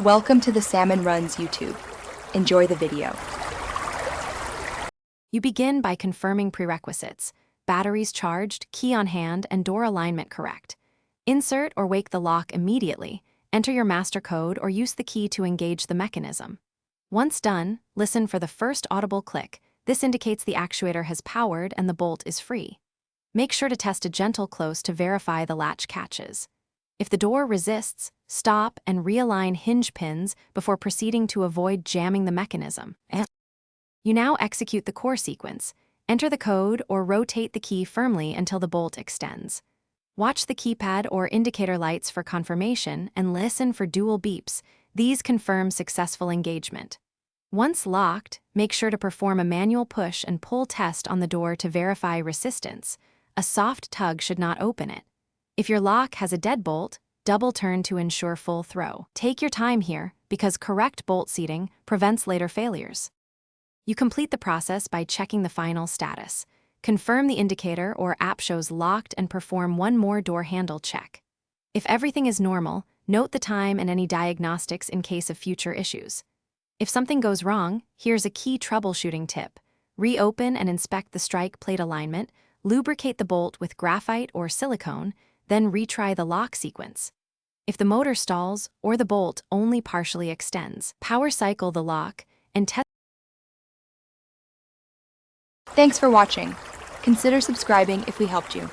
Welcome to the Salmon Runs YouTube. Enjoy the video. You begin by confirming prerequisites: batteries charged, key on hand, and door alignment correct. Insert or wake the lock immediately, enter your master code, or use the key to engage the mechanism. Once done, listen for the first audible click. This indicates the actuator has powered and the bolt is free. Make sure to test a gentle close to verify the latch catches. If the door resists, stop and realign hinge pins before proceeding to avoid jamming the mechanism. You now execute the core sequence. Enter the code or rotate the key firmly until the bolt extends. Watch the keypad or indicator lights for confirmation and listen for dual beeps. These confirm successful engagement. Once locked, make sure to perform a manual push and pull test on the door to verify resistance. A soft tug should not open it. If your lock has a deadbolt, double turn to ensure full throw. Take your time here because correct bolt seating prevents later failures. You complete the process by checking the final status. Confirm the indicator or app shows locked and perform one more door handle check. If everything is normal, note the time and any diagnostics in case of future issues. If something goes wrong, here's a key troubleshooting tip. Reopen and inspect the strike plate alignment, lubricate the bolt with graphite or silicone, then retry the lock sequence. If the motor stalls or the bolt only partially extends, power cycle the lock and test. Thanks for watching. Consider subscribing if we helped you.